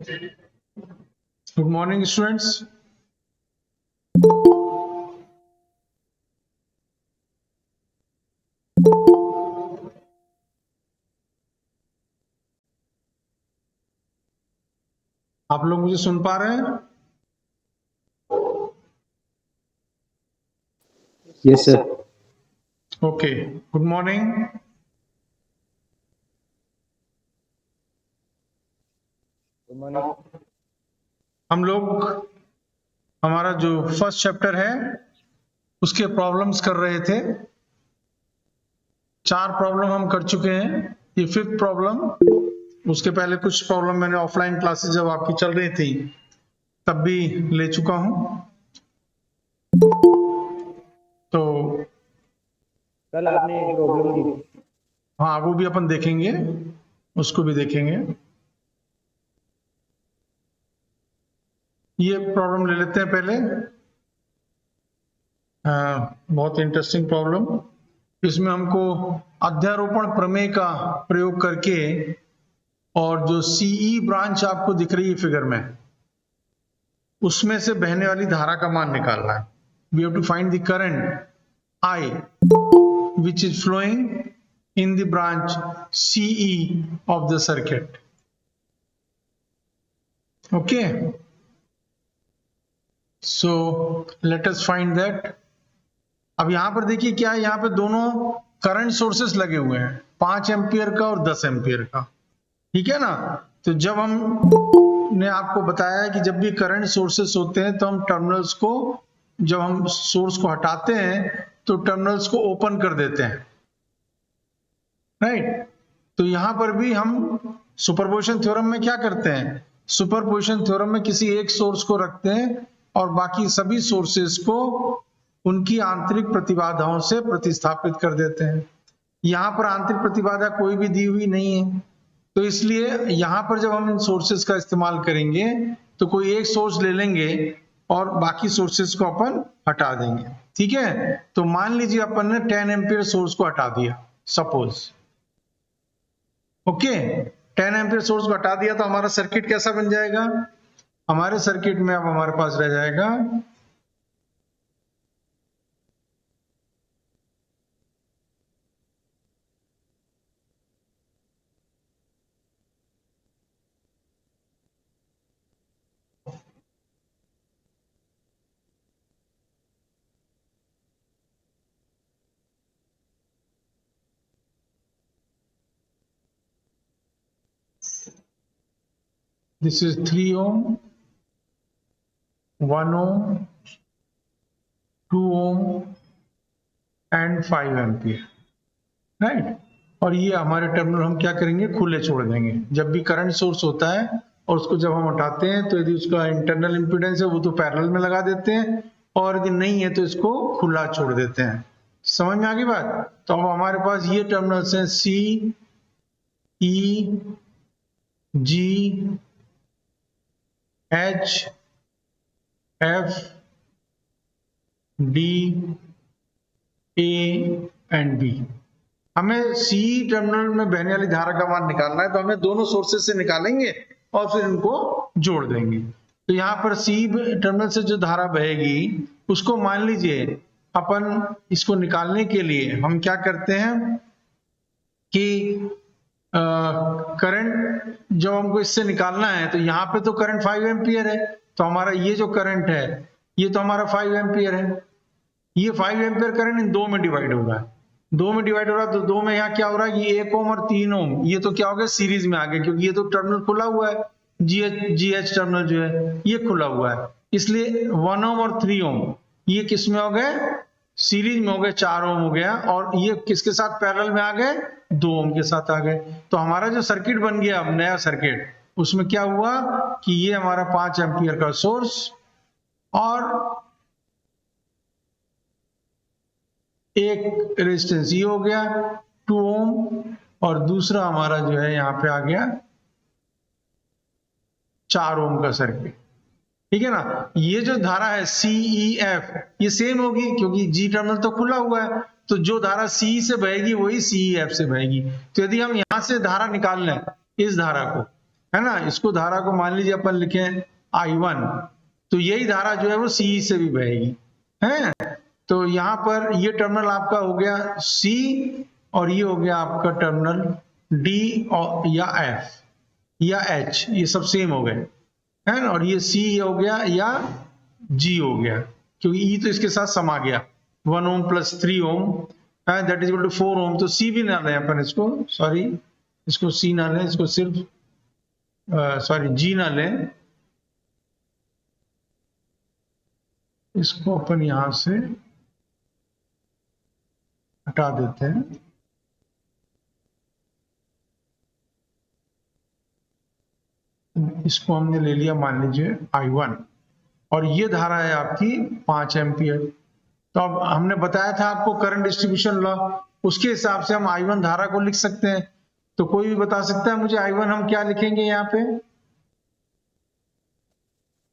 Good morning, students. आप लोग मुझे सुन पा रहे हैं? Yes, sir. Okay. Good morning. Good morning. हम लोग हमारा जो फर्स्ट चैप्टर है उसके प्रॉब्लम्स कर रहे थे। 4 प्रॉब्लम हम कर चुके हैं। ये 5th प्रॉब्लम। उसके पहले कुछ प्रॉब्लम मैंने ऑफलाइन क्लासेस जब आपकी चल रही थी तब भी ले चुका हूं। तो कल आपने एक प्रॉब्लम दी थी। हाँ, वो भी अपन देखेंगे, उसको भी देखेंगे। ये प्रॉब्लम ले लेते हैं पहले। बहुत इंटरेस्टिंग प्रॉब्लम। इसमें हमको अध्यारोपण प्रमेय का प्रयोग करके और जो सीई ब्रांच आपको दिख रही है फिगर में, उसमें से बहने वाली धारा का मान निकालना है। We have to find the current i which is flowing in the branch CE of the circuit. Okay, so let us find that. अब यहां पर देखिए क्या है, यहां पे दोनों करंट सोर्सेस लगे हुए हैं, 5 एम्पियर का और 10 एम्पियर का। ठीक है ना? तो जब हम ने आपको बताया कि जब भी करंट सोर्सेस होते हैं तो हम टर्मिनल्स को, जब हम सोर्स को हटाते हैं तो टर्मिनल्स को ओपन कर देते हैं, राइट? तो यहां पर भी हम सुपरपोजिशन थ्योरम में क्या करते हैं, सुपरपोजिशन थ्योरम में किसी एक सोर्स को रखते हैं और बाकी सभी सोर्सेस को उनकी आंतरिक प्रतिबाधाओं से प्रतिस्थापित कर देते हैं। यहां पर आंतरिक प्रतिबाधा कोई भी दी हुई नहीं है, तो इसलिए यहां पर जब हम इन सोर्सेस का इस्तेमाल करेंगे तो कोई एक सोर्स ले लेंगे और बाकी सोर्सेस को अपन हटा देंगे। ठीक है? तो मान लीजिए अपन ने 10 एम्पियर सोर्स को हटा दिया, सपोज। ओके, 10 एम्पियर सोर्स को हटा दिया तो हमारा सर्किट कैसा बन जाएगा? हमारे सर्किट में अब हमारे पास रह जाएगा this is 3 ohm, 1 ohm, 2 ohm and 5 ampere, right? और ये हमारे टर्मिनल हम क्या करेंगे, खुले छोड़ देंगे। जब भी करंट सोर्स होता है और उसको जब हम हटाते हैं तो यदि उसका इंटरनल इंपीडेंस है वो तो पैरेलल में लगा देते हैं, और यदि नहीं है तो इसको खुला छोड़ देते हैं। समझ में आ गई बात? तो अब हमारे पास ये टर्मिनल्स हैं c, e, g, h, f, d, a and b. हमें सी टर्मिनल में बहने वाली धारा का मान निकालना है, तो हमें दोनों सोर्सेस से निकालेंगे और फिर इनको जोड़ देंगे। तो यहाँ पर सी टर्मिनल से जो धारा बहेगी उसको मान लीजिए अपन इसको निकालने के लिए हम क्या करते हैं कि करंट जब हमको इससे निकालना है तो यहाँ पे तो करंट 5 एम्पियर है, तो हमारा ये जो करंट है ये तो हमारा 5 एम्पियर है। ये 5 एम्पियर करंट इन 2 में डिवाइड हो रहा है, 2 में डिवाइड हो रहा है, तो 2 में यहाँ क्या हो रहा है, ये 1 ओम और 3 ओम, ये तो क्या हो गया, सीरीज में आ गया, क्योंकि ये तो टर्मिनल खुला हुआ है, जीएच टर्मिनल जो है ये खुला हुआ है, इसलिए 1 ओम और 3 ओम ये किस में हो गए, सीरीज में हो गए, 4 ओम हो गया, और ये किसके साथ पैरेलल में आ गए, 2 ओम के साथ आ गए। तो हमारा जो सर्किट बन गया, अब नया सर्किट, उसमें क्या हुआ कि ये हमारा 5 एम्पियर का सोर्स और एक रेजिस्टेंस ये हो गया 2 ओम, और दूसरा हमारा जो है यहाँ पे आ गया 4 ओम का सर्किट। ठीक है ना? ये जो धारा है CEF ये सेम होगी, क्योंकि जी टर्मिनल तो खुला हुआ है, तो जो धारा C से बहेगी वही CEF से बहेगी। तो यदि हम यहां से धारा निकाल लें, इस धारा को, है ना। इसको धारा को मान लीजिए अपन लिखें I1, तो यही धारा जो है वो CE से भी बहेगी, है। तो यहाँ पर ये टर्मिनल आपका हो गया C और ये हो गया आपका टर्मिनल D और या F या H, ये सब सेम हो गए, है ना। और ये C हो गया या G हो गया, क्योंकि E तो इसके साथ समा गया, 1 ohm plus 3 ohm, that is equal to 4 ohm. तो C भी ना लें अपन इसको, सॉरी इसको C ना लें, इसको सिर्फ सॉरी G ना लें, इसको अपन यहां से हटा देते हैं। इसको हमने ले लिया मान लीजिए I1, और ये धारा है आपकी 5 एम्पियर। तो अब हमने बताया था आपको करंट डिस्ट्रीब्यूशन लॉ, उसके हिसाब से हम I1 धारा को लिख सकते हैं। तो कोई भी बता सकता है मुझे I1 हम क्या लिखेंगे यहाँ पे?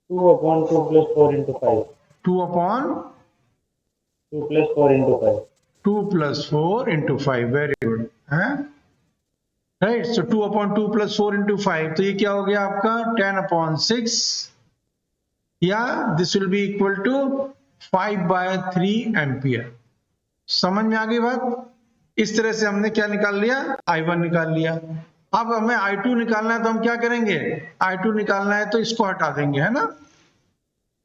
2/2 plus 4 into 5. 2/2 plus 4 into 5. 2 plus 4 into 5, very good, है राइट। सो 2/2 plus 4 into 5, तो ये क्या हो गया आपका 10/6, या this will be equal to 5/3 ampere. समझ में आ गई बात? इस तरह से हमने क्या निकाल लिया, I1 निकाल लिया। अब हमें I2 निकालना है, तो हम क्या करेंगे, I2 निकालना है तो इसको हटा देंगे, है ना,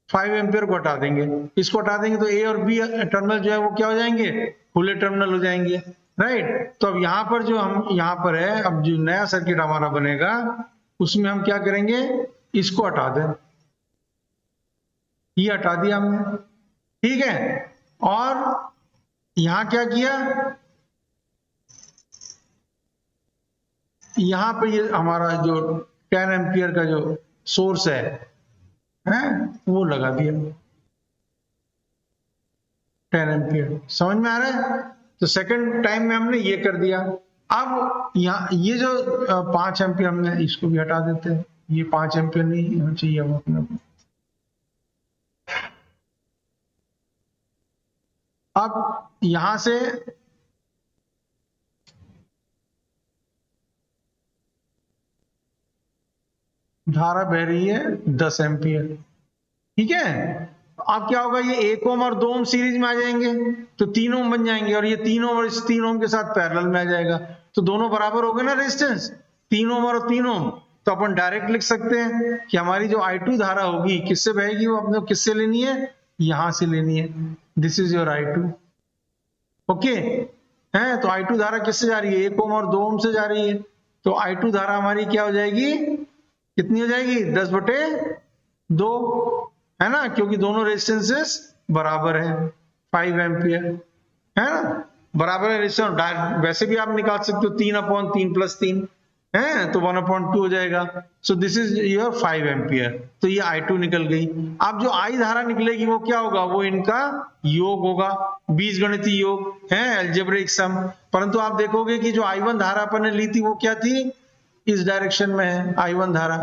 5 एम्पियर को हटा देंगे। इसको हटा देंगे तो A और B टर्मिनल जो है वो क्या हो जाएंगे, खुले टर्मिनल हो जाएंगे, राइट। तो अब यहाँ पर जो हम यहाँ पर है, अब जो नया सर्किट हमारा बनेगा उसमें हम क्या करेंगे, इसको हटा दें, ये हटा दिया हमने, ठीक है। और यहां क्या किया, यहां पे ये हमारा जो 10 एम्पियर का जो सोर्स है वो लगा दिया, 10 एम्पियर। समझ में आ रहा है? तो सेकंड टाइम में हमने ये कर दिया। अब यहाँ ये जो 5 एम्पियर, हमने इसको भी हटा देते हैं, ये 5 एम्पियर नहीं होना चाहिए हम अपने को। अब यहां से धारा बह रही है 10 एम्पियर, ठीक है। अब क्या होगा, ये 1 ओम और 2 ओम सीरीज में आ जाएंगे, तो 3 ओम बन जाएंगे, और ये 3 ओम और इस 3 ओम के साथ पैरेलल में आ जाएगा, तो दोनों बराबर हो गए ना रेजिस्टेंस, 3 ओम और 3 ओम। तो अपन डायरेक्ट लिख सकते हैं कि हमारी जो I2 धारा होगी किससे बहेगी, वो अपने किससे लेनी है, यहां से लेनी है। This is your I2, okay है। तो I2 धारा किससे जा रही है, 1 ओम और 2 ओम से जा रही है। तो I2 धारा हमारी क्या हो जाएगी, कितनी हो जाएगी, 10/2, है ना, क्योंकि दोनों रेजिस्टेंसेस बराबर है, 5 एम्पियर, है ना, बराबर है रेजिस्टेंस। वैसे भी आप निकाल सकते हो 3/3 + 3 है, तो 1/2 हो जाएगा। So this is your 5 ampere. तो ये I2 निकल गई। अब जो I धारा निकलेगी वो क्या होगा, वो इनका योग होगा, बीजगणितीय योग है, अलजेब्रिक सम। परंतु आप देखोगे कि जो I1 धारा अपन ने ली थी वो क्या थी, इस डायरेक्शन में है I1 धारा,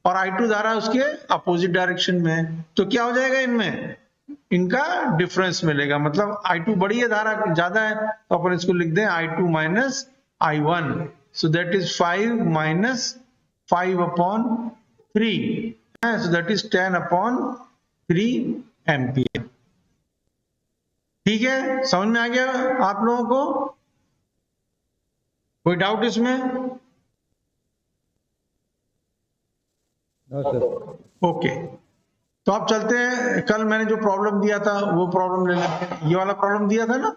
और I2 धारा उसके अपोजिट डायरेक्शन में है। तो क्या हो जाएगा, इनमें इनका डिफरेंस मिलेगा, मतलब I2 बड़ी है, धारा ज्यादा है, तो अपन इसको लिख दें I2 minus I1। So that is 5 minus 5/3, so that is 10/3 ampere. ठीक है, समझ में आ गया आप लोगों को, कोई डाउट इसमें? ओके, तो आप चलते हैं, कल मैंने जो प्रॉब्लम दिया था वो प्रॉब्लम ले लेते हैं। ये वाला प्रॉब्लम दिया था ना,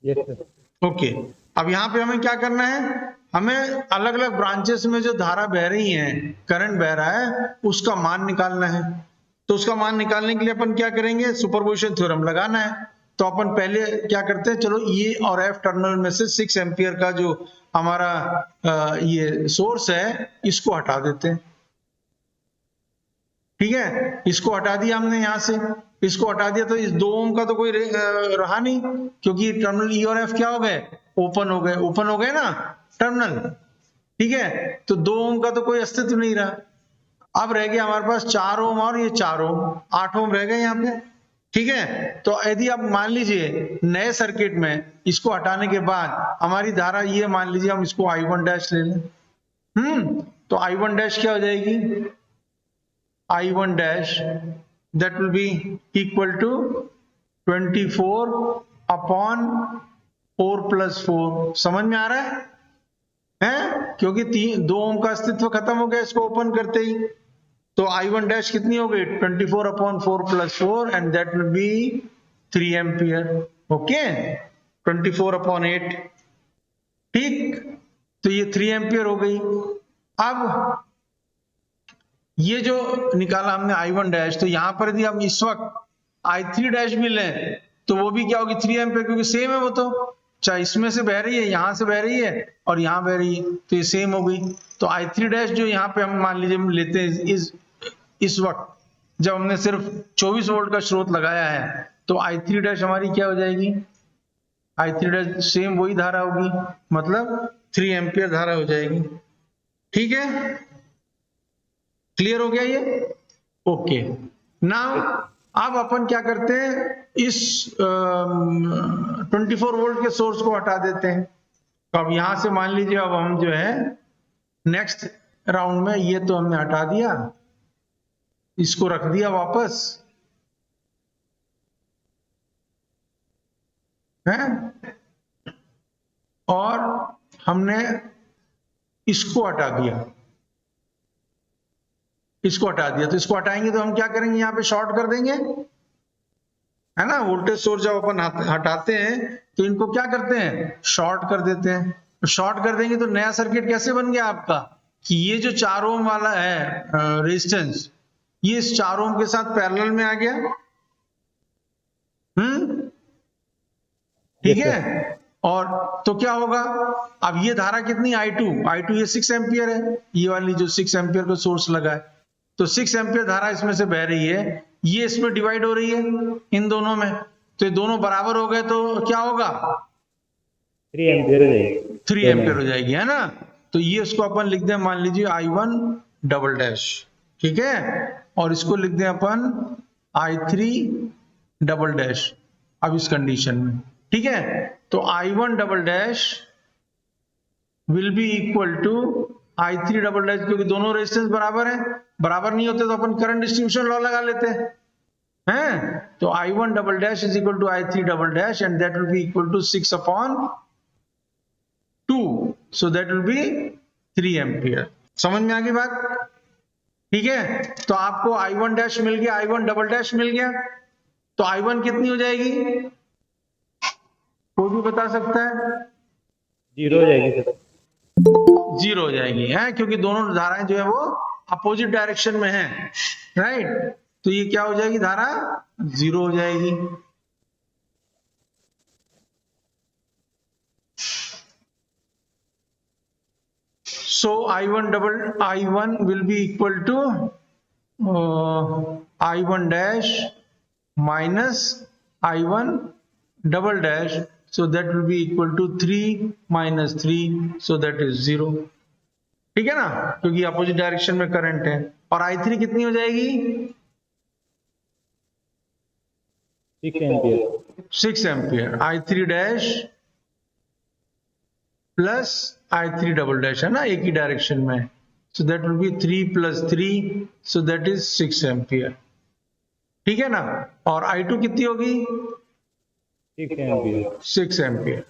यस सर। ओके। अब यहाँ पे हमें क्या करना है, हमें अलग अलग ब्रांचेस में जो धारा बह रही है, करंट बह रहा है, उसका मान निकालना है। तो उसका मान निकालने के लिए अपन क्या करेंगे, सुपरपोजिशन थ्योरम लगाना है। तो अपन पहले क्या करते हैं, चलो E और F टर्मिनल में से 6 एम्पियर का जो हमारा ये सोर्स है, इसको हटा देते हैं, ठीक है। इसको हटा दिया हमने, यहां से इसको हटा दिया, तो इस 2 ओम का तो कोई रहा नहीं, क्योंकि टर्मिनल E और F क्या हो गए, ओपन हो गए, ओपन हो गए ना टर्मिनल, ठीक है। तो 2 ओम का तो कोई अस्तित्व नहीं रहा। अब रह गया हमारे पास 4 ओम और ये 4 ओम, 8 ओम रह गए यहाँ पे, ठीक है। तो यदि आप मान लीजिए नए सर्किट में इसको हटाने के बाद हमारी धारा ये, मान लीजिए हम इसको I1 डैश ले लें, तो I1 डैश क्या हो जाएगी, I1 dash that will be equal to 24/4 समझ में आ रहा है? क्योंकि 2 ओम का अस्तित्व खत्म हो गया इसको ओपन करते ही। तो I1 डैश कितनी हो गई, 24/4 + 4 and that will be 3 ampere. Okay, 24/8, ठीक। तो ये 3 एम्पियर हो गई। अब ये जो निकाला हमने I1 डैश, तो यहां पर यदि हम इस वक्त I3 डैश भी लें तो वो भी क्या होगी, 3 एम्पियर, क्योंकि सेम है वो, तो चाहे इसमें से बह रही है, यहां से बह रही है और यहां बह रही है, तो ये सेम हो गई। तो I3 डैश जो यहाँ पे हम मान लीजिए हम लेते हैं इस वक्त जब हमने सिर्फ 24 वोल्ट का स्रोत लगाया है, तो I3 डैश हमारी क्या हो जाएगी, I3 डैश सेम वही धारा होगी, मतलब 3 एम्पियर धारा हो जाएगी। ठीक है, क्लियर हो गया ये? ओके, नाउ अब अपन क्या करते हैं, इस 24 वोल्ट के सोर्स को हटा देते हैं। तो अब यहां से मान लीजिए अब हम जो है नेक्स्ट राउंड में, ये तो हमने हटा दिया, इसको रख दिया वापस, है, और हमने इसको हटा दिया, इसको हटा दिया। तो इसको हटाएंगे तो हम क्या करेंगे, यहां पे शॉर्ट कर देंगे, है ना। वोल्टेज सोर्स जब अपन हटाते हैं तो इनको क्या करते हैं, शॉर्ट कर देते हैं। तो शॉर्ट कर देंगे तो नया सर्किट कैसे बन गया आपका, कि ये जो 4 ओम वाला है रेजिस्टेंस, ये इस 4 ओम के साथ पैरेलल में आ गया। ठीक है। और तो क्या होगा, अब ये धारा कितनी, I2 ये 6 एम्पियर है, ये वाली जो 6 एम्पियर का सोर्स लगा है, तो 6 एम्पियर धारा इसमें से बह रही है, ये इसमें डिवाइड हो रही है इन दोनों में, तो ये दोनों बराबर हो गए तो क्या होगा, 3 एम्पियर हो जाएगी, 3 एम्पियर हो जाएगी, है ना। तो ये उसको अपन लिख दें, मान लीजिए I1 डबल डैश, ठीक है, और इसको लिख दें अपन I3 डबल डैश, अब इस कंडीशन में, ठीक है। तो I1 double dash will be equal to I3 double dash, क्योंकि दोनों रेजिस्टेंस बराबर है, बराबर नहीं होते तो अपन करंट डिस्ट्रीब्यूशन लॉ लगा लेते हैं, तो I1 double dash is equal to I3 double dash and that will be equal to 6/2, so that will be 3 ampere. समझ में आ गई बात? ठीक है, तो आपको I1 डैश मिल गया, I1 डबल डैश मिल गया, तो I1 कितनी हो जाएगी, कोई भी बता सकता है? 0 हो जाएगी सर, 0 हो जाएगी, है, क्योंकि दोनों धाराएं जो है वो अपोजिट डायरेक्शन में है, राइट। तो ये क्या हो जाएगी, धारा 0 हो जाएगी। So I1 will be equal to I1 dash minus I1 double dash, so that will be equal to 3 minus 3, so that is 0। ठीक है ना, क्योंकि अपोजिट डायरेक्शन में करंट है। और I3 कितनी हो जाएगी, 6 ampere, 6 ampere, I3 dash plus I3 double dash, है ना, एक ही डायरेक्शन में, सो that will be 3 + 3, so that is 6 ampere. ठीक है ना। और I2 कितनी होगी, 6 एम्पियर। 6 एम्पियर।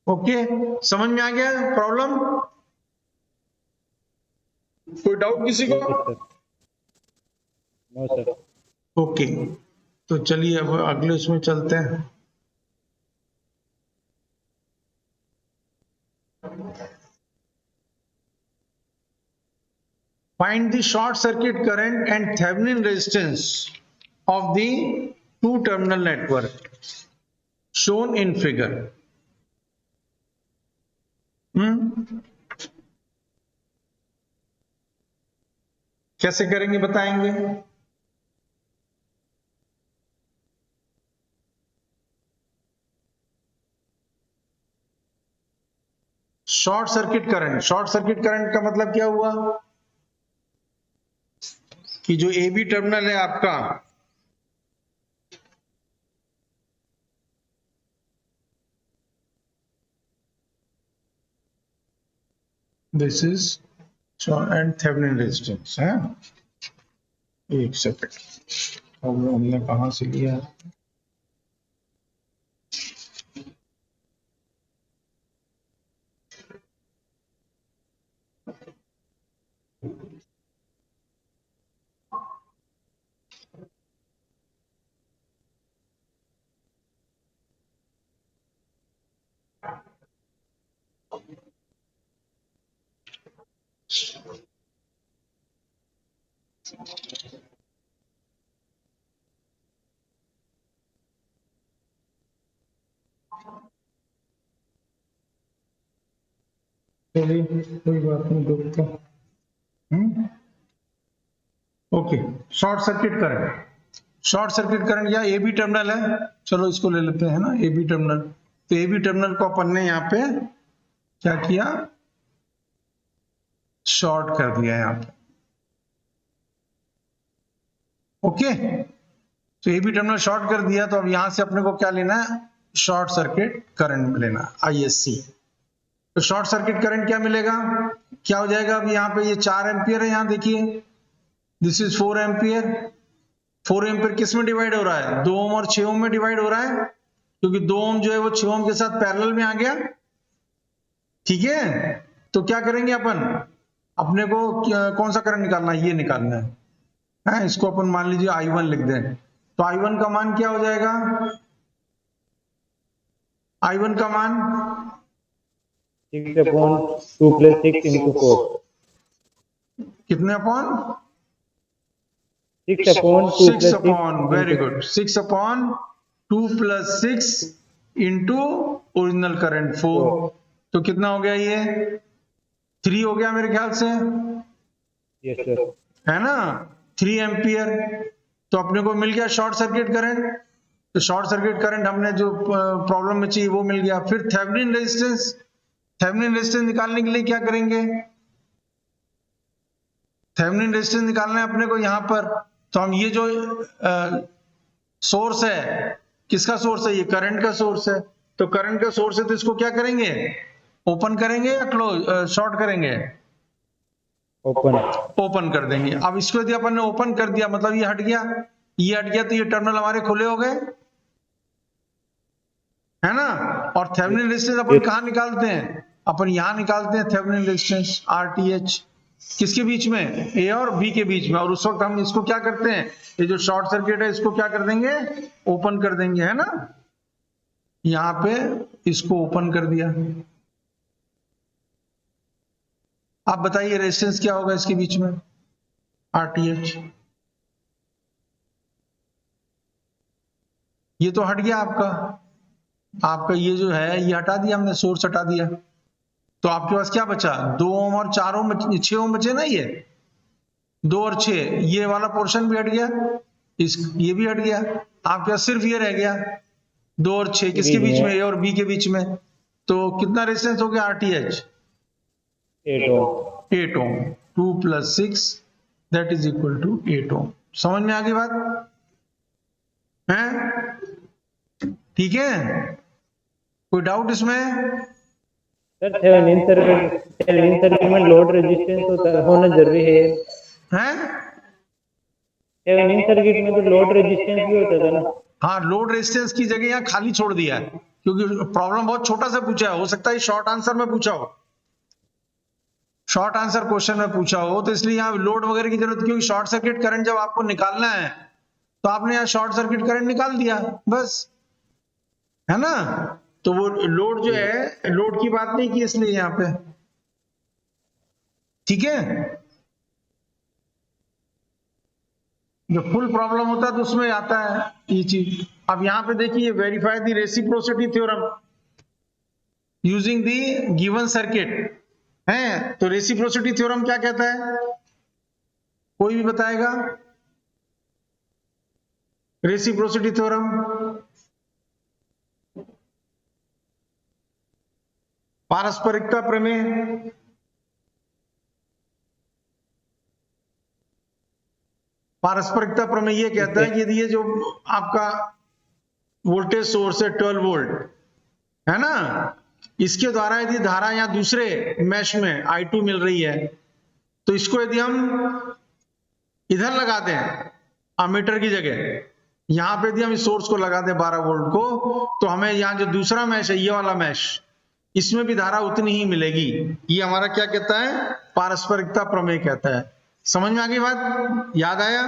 ओके, समझ में आ गया प्रॉब्लम? कोई डाउट किसी को? No sir. ओके, तो चलिए अब अगले उसमें चलते हैं। Find the short circuit current and Thevenin resistance of the two terminal network shown in figure। कैसे करेंगे बताएंगे? Short circuit current, short circuit current का मतलब क्या हुआ, कि जो ए बी टर्मिनल है आपका, this is and Thevenin resistance है। एक सेकंड, अब हमने कहां से लिया है? चलिए कोई बात नहीं, देखते हैं। Okay, short circuit current. Short circuit current या ए बी टर्मिनल है, चलो इसको ले लेते हैं ना, ए बी टर्मिनल। तो ए बी टर्मिनल को अपन ने यहाँ पे क्या किया, शॉर्ट कर दिया यहाँ पे। ओके, तो ए बी टर्मिनल शॉर्ट कर दिया, तो अब यहां से अपने को क्या लेना है, शॉर्ट सर्किट करंट लेना, आईएससी। तो शॉर्ट सर्किट करंट क्या मिलेगा, क्या हो जाएगा, अब यहाँ पे ये 4 एम्पियर है, यहाँ देखिए दिस इज 4 एम्पियर। 4 एम्पियर किस में डिवाइड हो रहा है, 2 ओम और 6 ओम में डिवाइड हो रहा है, क्योंकि 2 ओम जो है वो 6 ओम के साथ पैरेलल में आ गया। ठीक है, तो क्या करेंगे अपन, अपने को कौन सा करंट निकालना है, ये निकालना है, इसको अपन मान लीजिए I1 लिख दें। तो I1 का मान क्या हो जाएगा, I1 का मान 6/2 + 6 × 4। कितने upon 6/2 + 6 6 upon, very × good, 6/2 + 6 into original current 4। तो कितना हो गया, ये 3 हो गया मेरे ख्याल से, यस सर। है ना, 3 एम्पियर। तो अपने को मिल गया शॉर्ट सर्किट करंट। तो शॉर्ट सर्किट करंट हमने जो प्रॉब्लम में चाहिए वो मिल गया। फिर थेवेनिन रेजिस्टेंस, थेवेनिन रेजिस्टेंस निकालने के लिए क्या करेंगे, थेवेनिन रेजिस्टेंस निकालना है अपने को यहां पर। तो हम ये जो सोर्स है, किसका सोर्स है, ये करंट का सोर्स है। तो करंट का सोर्स है, तो इसको क्या करेंगे, ओपन करेंगे या क्लोज, शॉर्ट करेंगे, ओपन। ओपन कर देंगे। अब इसको यदि अपन ने ओपन कर दिया, मतलब ये हट गया, ये हट गया, तो ये टर्मिनल हमारे खुले हो गए, है ना। और थेवेनिन रेजिस्टेंस अपन कहां निकालते हैं, अपन यहां निकालते हैं थेवेनिन रेजिस्टेंस RTH, किसके बीच में, ए और बी के बीच में। और उस वक्त हम इसको क्या करते हैं, ये जो शॉर्ट सर्किट है इसको क्या कर देंगे, ओपन कर देंगे, है ना। यहां पे इसको ओपन कर दिया। आप बताइए रेजिस्टेंस क्या होगा इसके बीच में, RTH। ये तो हट गया आपका, आपका ये जो है ये हटा दिया हमने, सोर्स हटा दिया। तो आपके पास क्या बचा, 2 ओम और 4 ओम, 6 ओम बचे ना, ये 2 और 6, ये वाला पोर्शन भी हट गया, ये भी हट गया। आपके पास सिर्फ ये रह गया 2 और 6, किसके बीच में, ए और बी के बीच में। तो कितना रेजिस्टेंस हो गया RTH, 8 ohm. 8 ohm. 2 + 6 that is equal to 8 ohm. समझ में आ गई बात है, ठीक है, कोई डाउट इसमें सर थेवेनिन सर्किट में लोड रेजिस्टेंस होना जरूरी है। है। थेवेनिन सर्किट में तो लोड रेजिस्टेंस भी होता था ना। हाँ, लोड रेजिस्टेंस की जगह यहाँ खाली छोड़ दिया है, क्योंकि प्रॉब्लम बहुत छोटा सा पूछा है, हो सकता है शॉर्ट आंसर में पूछा हो, शॉर्ट आंसर क्वेश्चन में पूछा हो, तो इसलिए यहाँ लोड वगैरह की जरूरत, क्योंकि शॉर्ट सर्किट करंट जब आपको निकालना है तो आपने यहाँ शॉर्ट सर्किट करंट निकाल दिया बस, है ना। तो वो लोड जो है, लोड की बात नहीं की इसलिए यहाँ पे, ठीक है। जब फुल प्रॉब्लम होता है तो उसमें आता है ये चीज। अब यहां पे देखिए, verify the reciprocity theorem using the given circuit है। तो रेसिप्रोसिटी थ्योरम क्या कहता है, कोई भी बताएगा, रेसिप्रोसिटी थ्योरम, पारस्परिकता प्रमेय, पारस्परिकता प्रमेय ये कहता है कि यदि ये जो आपका वोल्टेज सोर्स है 12 वोल्ट, है ना, इसके द्वारा यदि धारा यहाँ दूसरे मैश में I2 मिल रही है, तो इसको यदि हम इधर लगा दें अमीटर की जगह, यहां पे यदि हम इस सोर्स को लगा दें 12 वोल्ट को, तो हमें यहाँ जो दूसरा मैश है, ये वाला मैश, इसमें भी धारा उतनी ही मिलेगी। ये हमारा क्या कहता है? पारस्परिकता प्रमेय कहता है। समझ में आ गई बात? याद आया?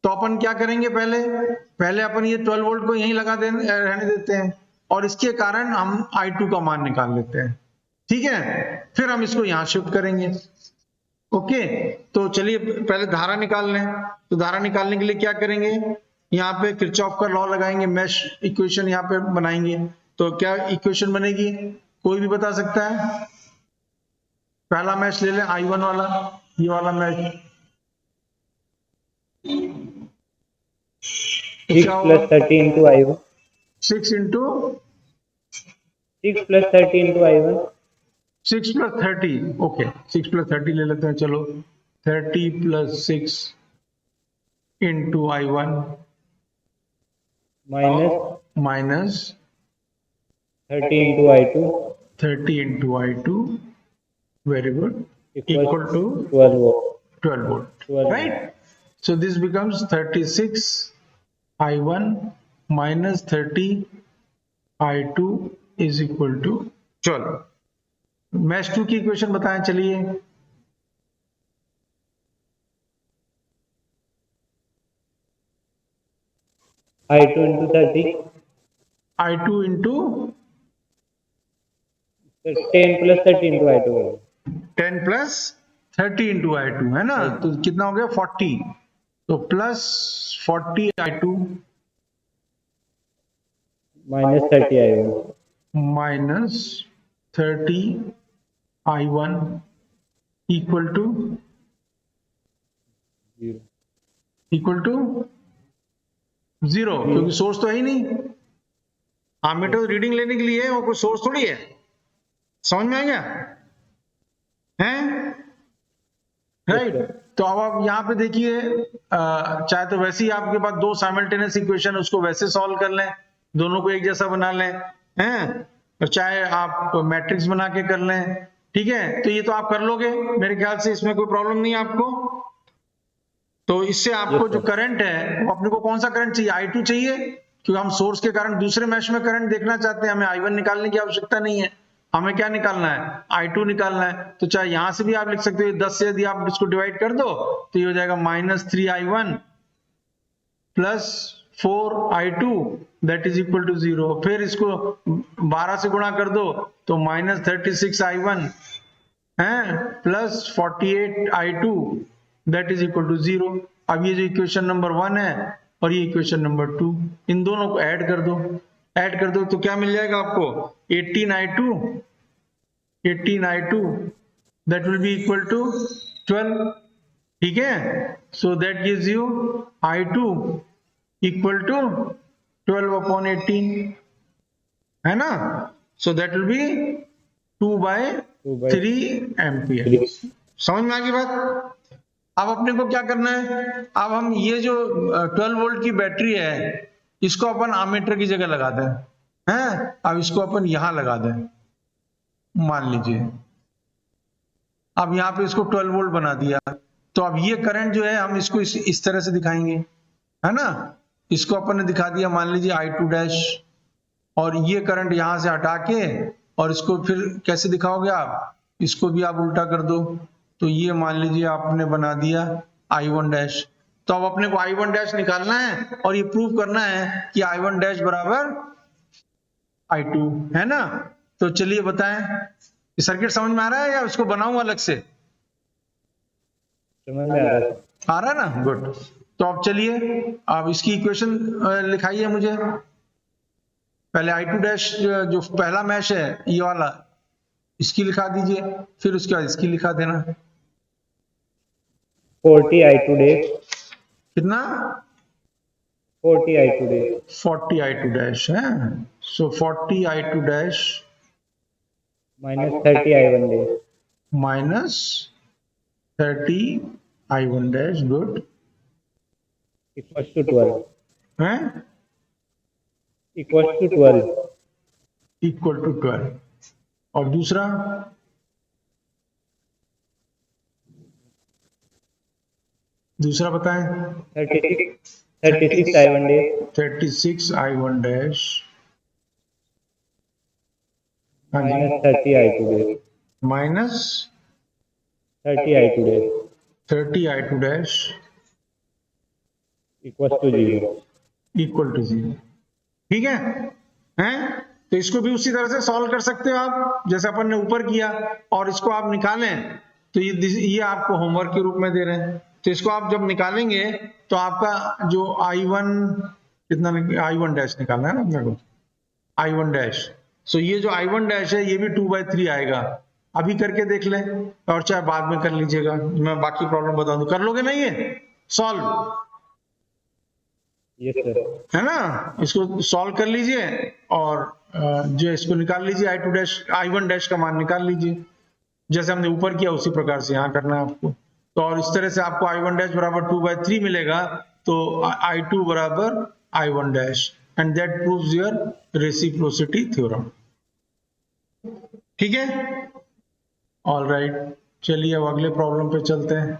तो अपन क्या करेंगे, पहले अपन ये 12 वोल्ट को यहीं रहने देते हैं और इसके कारण हम I2 का मान निकाल लेते हैं। ठीक है, फिर हम इसको यहां शिफ्ट करेंगे। ओके, तो चलिए पहले धारा निकाल लें। तो धारा निकालने के लिए क्या करेंगे, यहाँ पे किरचॉफ का लॉ लगाएंगे, मैश इक्वेशन यहाँ पे बनाएंगे। तो क्या इक्वेशन बनेगी, कोई भी बता सकता है? पहला मैश ले लें I1 वाला, ये वाला mesh. 6 plus 30 into I1, 6 into 6 plus 30 into I1, 6 plus 30, okay 6 plus 30 ले लेते हैं, चलो 30 plus 6 into I1 minus 30 into I2 30 into I2, very good, equal equal to 12 volt. 12 volt, 12 right? So this becomes 36 I1 minus 30 I2 is equal to 12। Mash 2 की equation बताएं, चलिए। I2 into 30, I2 into 10 plus 30 into I2 होगा। 10 plus 30 into I2 है ना, तो कितना हो गया 40, तो plus 40 I2 minus 30 I1, minus 30 I1 equal to 0, क्योंकि सोर्स तो है ही नहीं। आमीटर रीडिंग लेने के लिए है, वो कोई सोर्स थोड़ी है। समझ में आ गया हैं? राइट। तो अब आप यहाँ पे देखिए, चाहे तो वैसे ही आपके पास दो साइमल्टेनियस इक्वेशन, उसको वैसे सॉल्व कर लें, दोनों को एक जैसा बना लें, हैं, और चाहे आप मैट्रिक्स बना के कर लें। ठीक है, तो ये तो आप कर लोगे मेरे ख्याल से, इसमें कोई प्रॉब्लम नहीं है आपको। तो इससे आपको जो करंट है, वो अपने को कौन सा करंट चाहिए, I2 चाहिए, क्योंकि हम सोर्स के कारण दूसरे मैश में करंट देखना चाहते हैं, हमें I1 निकालने की आवश्यकता नहीं है। हमें क्या निकालना है, I2 निकालना है। तो चाहे यहां से भी आप लिख सकते हो, 10 से यदि आप इसको डिवाइड कर दो तो ये हो जाएगा -3I1 plus 4I2 that is equal to 0। फिर इसको 12 से गुणा कर दो तो -36I1 है plus 48I2 that is equal to 0। अब ये जो इक्वेशन नंबर 1 है और ये इक्वेशन नंबर 2, इन दोनों को ऐड कर दो तो क्या मिल जाएगा आपको, 18I2 that will be equal to 12। ठीक है, so that gives you I2 equal to 12/18, है ना। so that will be 2/3 ampere. समझ में आ गई बात? अब अपने को क्या करना है, अब हम ये जो 12 वोल्ट की बैटरी है, इसको अपन आमीटर की जगह लगा दें, हैं। अब इसको अपन यहां लगा दें, मान लीजिए, अब यहाँ पे इसको 12 वोल्ट बना दिया, तो अब ये करंट जो है हम इसको इस तरह से दिखाएंगे, है ना। इसको अपन ने दिखा दिया, मान लीजिए I2 डैश, और ये करंट यहां से हटा के, और इसको फिर कैसे दिखाओगे आप, इसको भी आप उल्टा कर दो, तो ये मान लीजिए आपने बना दिया I1 डैश। तो अब अपने को I1 डैश निकालना है और ये प्रूव करना है कि I1 डैश बराबर I2, है ना। तो चलिए बताएं, ये सर्किट समझ में आ रहा है या उसको बनाऊं अलग से? समझ में आ रहा है। आ रहा है ना, गुड। तो अब चलिए, अब इसकी इक्वेशन लिखाइए मुझे। पहले I2 डैश जो पहला मैश है ये वाला, इसकी लिखा दीजिए, फिर उसके बाद इसकी लिखा देना। 40 I2 dash, कितना? 40 I2 dash 40 I2 डैश है, सो 40 I2 dash minus 30 I1 dash minus 30 I1 dash, good, equals to 12, है, equals to 12, इक्वल टू 12। और दूसरा बताएं। 36 I1 dash 36 I1 डैश, हाँ जी, minus 30 I2 dash minus 30 I2 dash 30 I2 dash equals to 0। Equal to 0। ठीक है, हैं? तो इसको भी उसी तरह से सॉल्व कर सकते हो आप, जैसे अपन ने ऊपर किया, और इसको आप निकालें तो ये आपको होमवर्क के रूप में दे रहे हैं। तो इसको आप जब निकालेंगे तो आपका जो I1 कितना, I1 डैश निकालना है ना अपने को, I1 डैश। सो ये जो I1 डैश है ये भी 2/3 आएगा। अभी करके देख लें, और चाहे बाद में कर लीजिएगा, मैं बाकी प्रॉब्लम बता दूं। कर लोगे ना ये सॉल्व? Yes sir. है ना, इसको सॉल्व कर लीजिए और जो इसको निकाल लीजिए, I2 डैश, I1 डैश का मान निकाल लीजिए, जैसे हमने ऊपर किया उसी प्रकार से यहाँ करना है आपको। तो और इस तरह से आपको I1 डैश बराबर 2/3 मिलेगा, तो I2 बराबर I1 dash, and that proves your reciprocity theorem. ठीक है, ऑल राइट, चलिए अब अगले प्रॉब्लम पे चलते हैं।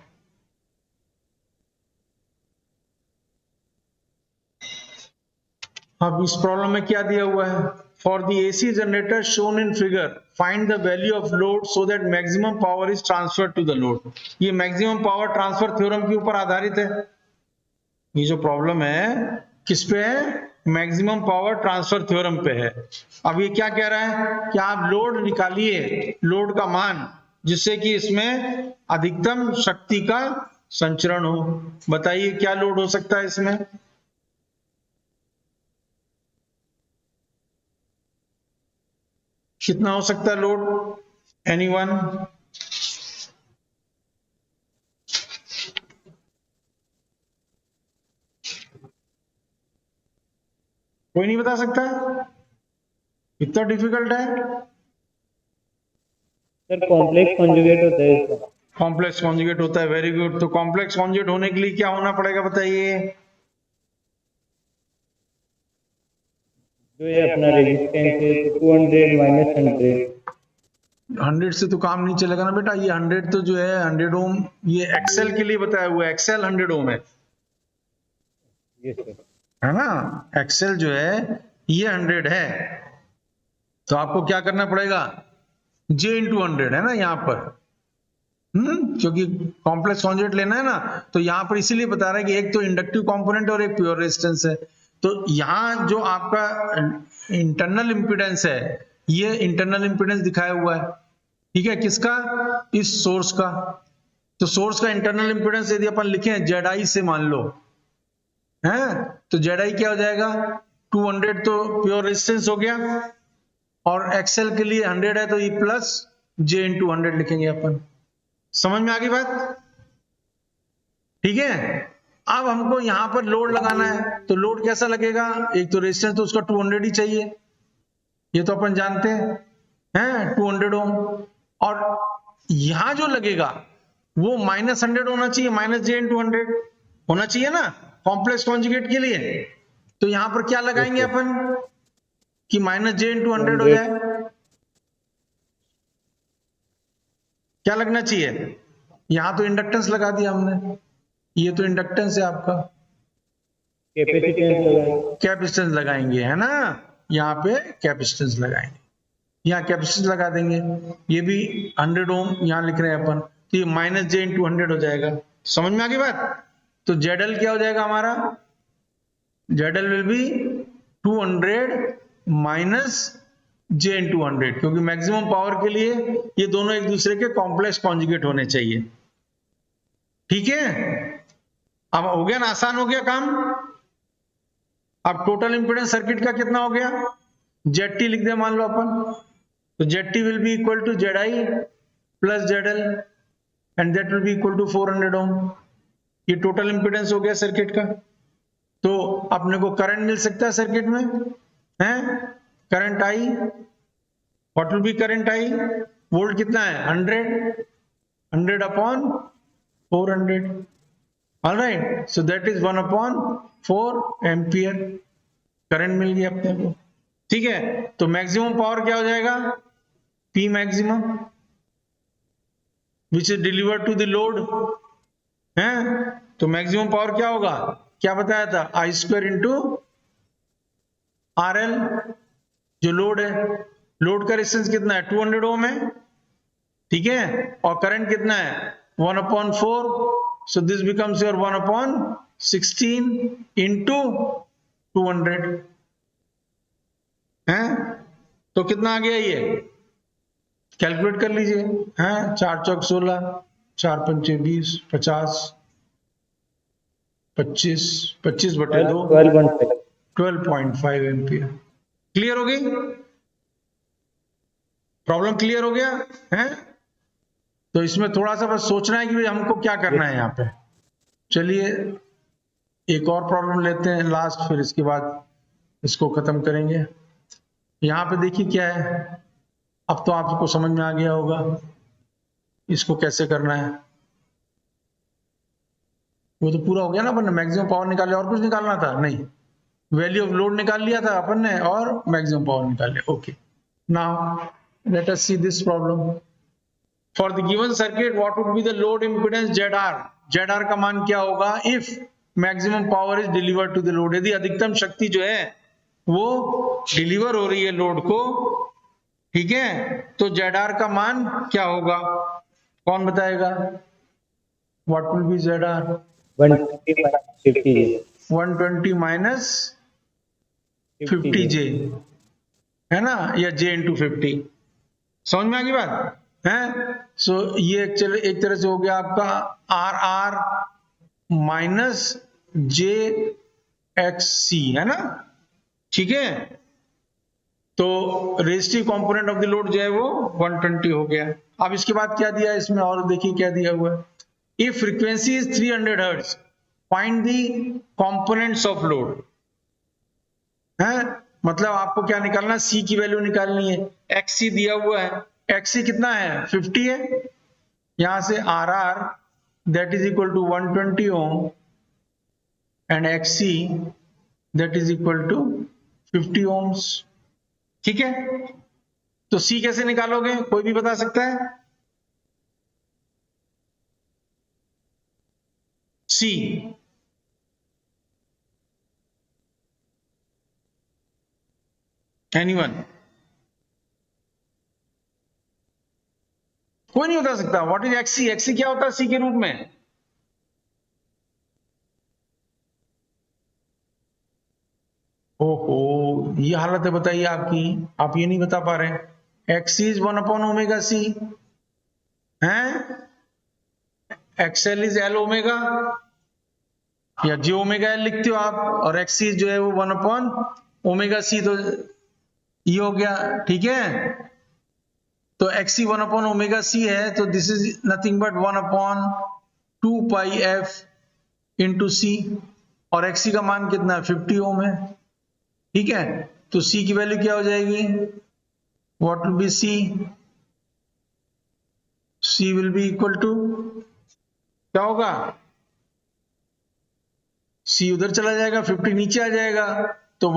अब इस प्रॉब्लम में क्या दिया हुआ है? For the AC generator shown in figure find the value of load so that maximum power is transferred to the load. ये मैक्सिमम पावर ट्रांसफर थ्योरम के ऊपर आधारित है। ये जो प्रॉब्लम है किस पे है? मैक्सिमम पावर ट्रांसफर थ्योरम पे है। अब ये क्या कह रहा है कि आप लोड निकालिए, लोड का मान, जिससे कि इसमें अधिकतम शक्ति का संचरण हो। बताइए क्या लोड हो सकता है इसमें? कितना हो सकता है लोड? एनीवन? कोई नहीं बता सकता? इतना डिफिकल्ट है? सर कॉम्प्लेक्स कॉन्जुगेट होता है इसका। कॉम्प्लेक्स कॉन्जुगेट होता है, वेरी गुड। तो कॉम्प्लेक्स कॉन्जुगेट होने के लिए क्या होना पड़ेगा बताइए? जो ये अपना रेजिस्टेंस है तो 200 माइनस 100। 100 से तो काम नहीं चलेगा ना बेटा, ये 100 तो जो है 100 ओम, ये एक्सेल के लिए बताया हुआ है, एक्सेल 100 ओम है। Yes sir. है ना, एक्सेल जो है ये 100 है, तो आपको क्या करना पड़ेगा? J इंटू 100 है ना यहाँ पर, क्योंकि कॉम्प्लेक्स कॉन्जुगेट लेना है ना, तो यहाँ पर इसीलिए बता रहा है कि एक तो इंडक्टिव कंपोनेंट और एक प्योर रेजिस्टेंस है। तो यहाँ जो आपका इंटरनल इंपीडेंस है, ये इंटरनल इंपीडेंस दिखाया हुआ है, ठीक है, किसका? इस सोर्स का। तो सोर्स का इंटरनल इंपीडेंस यदि अपन लिखें Zi से, मान लो, है, तो Zi क्या हो जाएगा? 200 तो प्योर रेजिस्टेंस हो गया, और एक्सेल के लिए 100 है, तो ये प्लस J इंटू 100 लिखेंगे अपन। समझ में आ गई बात? ठीक है, अब हमको यहां पर लोड लगाना है, तो लोड कैसा लगेगा? एक तो रेजिस्टेंस तो उसका 200 ही चाहिए, ये तो अपन जानते हैं 200 ओम। और यहां जो लगेगा वो -100 होना चाहिए, -J इंटू 100 होना चाहिए ना कॉम्प्लेक्स कॉन्जुगेट के लिए। तो यहां पर क्या लगाएंगे अपन कि -J इंटू 100 हो जाए? क्या लगना चाहिए? यहां तो इंडक्टेंस लगा दिया हमने, ये तो इंडक्टेंस है आपका, कैपेसिटेंस लगाएंगे। कैपेसिटेंस लगाएंगे, है ना, यहाँ पे कैपेसिटेंस लगाएंगे, यहाँ कैपेसिटेंस लगा देंगे। ये भी 100 ओम यहाँ लिख रहे हैं अपन, तो ये -J इंटू 100 हो जाएगा। समझ में आ गई बात? तो ZL क्या हो जाएगा हमारा? ZL will be 200 minus J into 100, क्योंकि मैक्सिमम पावर के लिए ये दोनों एक दूसरे के कॉम्प्लेक्स कॉन्जुगेट होने चाहिए। ठीक है, अब हो गया ना, आसान हो गया काम। अब टोटल इंपीडेंस सर्किट का कितना हो गया? ZT लिख दे मान लो अपन, तो ZT will be equal to Zi प्लस ZL, and that will be equal to 400 ohm. ये टोटल इंपीडेंस हो गया सर्किट का। तो अपने को करंट मिल सकता है सर्किट में, है, current I, what will be current I? Volt कितना है? 100 upon 400। Alright, so that is 1/4 ampere current मिल गया अपने को। ठीक है, तो मैक्सिमम पावर क्या हो जाएगा, P maximum which is delivered to the load है। तो मैक्सिमम पावर क्या होगा, क्या बताया था, आई स्क्वायर इंटू RL, जो लोड है, लोड का रेजिस्टेंस कितना है 200 ओम है, ठीक है, और करंट कितना है 1/4, so this becomes your 1/16 into 200 है। तो कितना आ गया ये, कैलकुलेट कर लीजिए, हैं 4 चौक 16, 4 पंचे 20, 50, 25, 25/2, 12.5। 12.5 एम्पियर। क्लियर हो गई प्रॉब्लम, क्लियर हो गया है। तो इसमें थोड़ा सा बस सोचना है कि भाई हमको क्या करना है यहाँ पे। चलिए एक और प्रॉब्लम लेते हैं लास्ट, फिर इसके बाद इसको खत्म करेंगे। यहाँ पे देखिए क्या है, अब तो आपको समझ में आ गया होगा इसको कैसे करना है। वो तो पूरा हो गया ना, अपन ने मैक्सिमम पावर निकाले, और कुछ निकालना था नहीं, वैल्यू ऑफ लोड निकाल लिया था अपन ने और मैक्सिमम पावर निकाल लिया। Okay, now let us see this problem. For the given circuit what would be the load impedance ZR, ZR का मान क्या होगा if maximum power is delivered to the load, यदि अधिकतम शक्ति जो है वो डिलीवर हो रही है लोड को, ठीक है, तो ZR का मान क्या होगा, कौन बताएगा, what will B ZR, 120 120 minus 50J है ना, या J इंटू 50, समझ में आ गई बात है। सो ये एक तरह से हो गया आपका RR माइनस JXC है ना, ठीक है। तो resistive component of the load जो है वो 120 हो गया। अब इसके बाद क्या दिया है इसमें, और देखिए क्या दिया हुआ है, if frequency is 300 hertz find the components of load है, मतलब आपको क्या निकालना, C की वैल्यू निकालनी है। XC दिया हुआ है, XC कितना है 50 है, यहां से RR that is equal to 120 ohm and XC that is equal to 50 ohms, ठीक है। तो C कैसे निकालोगे, कोई भी बता सकता है, C एनीवन, कोई नहीं बता सकता। व्हाट इज XC, XC क्या होता है C के रूप में, ओहो ये हालत है बताइए आपकी, आप ये नहीं बता पा रहे। XC इज 1/ωc है, XL इज L ओमेगा या J ओमेगा L लिखते हो आप, और XC जो है वो 1/ωc, तो ये हो गया, ठीक है। तो XC 1/ωc है, तो this is nothing but 1/2πf into C, और XC का मान कितना है 50 ओम है, ठीक है। तो C की वैल्यू क्या हो जाएगी, what will be C, C will be equal to क्या होगा, C उधर चला जाएगा, 50 नीचे आ जाएगा, तो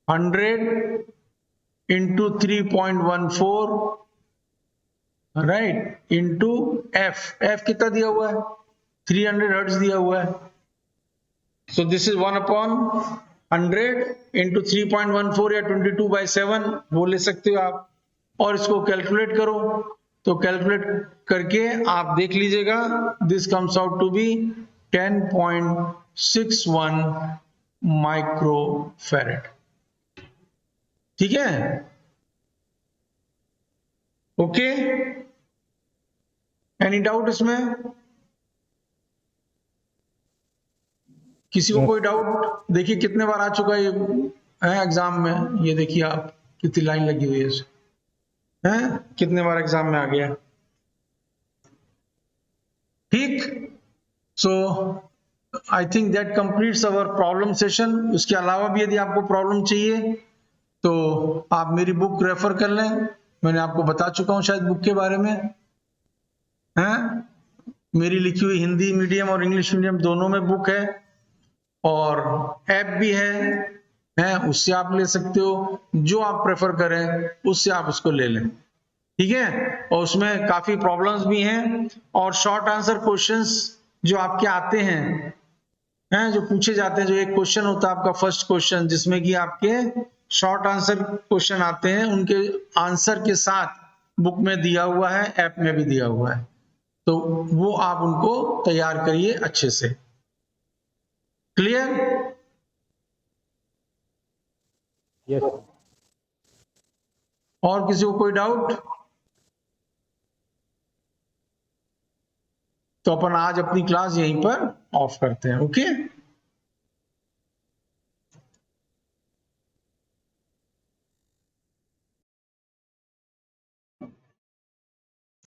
1/100 इंटू 3.14 राइट इंटू F कितना दिया हुआ है 300 हर्ट्ज दिया हुआ है, सो दिस इज 1/100 इंटू 3.14 या 22/7 वो ले सकते हो आप, और इसको कैलकुलेट करो, तो कैलकुलेट करके आप देख लीजिएगा, this comes out to be 10.61 microfarad, ठीक है, ओके। एनी डाउट इसमें, किसी को कोई डाउट, देखिए कितने बार आ चुका है एग्जाम में, ये देखिए आप कितनी लाइन लगी हुई है हैं, कितने बार एग्जाम में आ गया, ठीक। So I think that completes our problem session. उसके अलावा भी यदि आपको प्रॉब्लम चाहिए तो आप मेरी बुक रेफर कर लें, मैंने आपको बता चुका हूं शायद बुक के बारे में, हैं मेरी लिखी हुई हिंदी मीडियम और इंग्लिश मीडियम दोनों में बुक है, और ऐप भी है उससे आप ले सकते हो, जो आप प्रेफर करें उससे आप उसको ले लें, ठीक है। और उसमें काफी प्रॉब्लम्स भी हैं और शॉर्ट आंसर क्वेश्चंस जो आपके आते हैं जो पूछे जाते हैं, जो एक क्वेश्चन होता है आपका फर्स्ट क्वेश्चन जिसमें कि आपके शॉर्ट आंसर क्वेश्चन आते हैं, उनके आंसर के साथ बुक में दिया हुआ है, ऐप में भी दिया हुआ है, तो वो आप उनको तैयार करिए अच्छे से। क्लियर? यस। और किसी को कोई डाउट? तो अपन आज अपनी क्लास यहीं पर ऑफ करते हैं। ओके।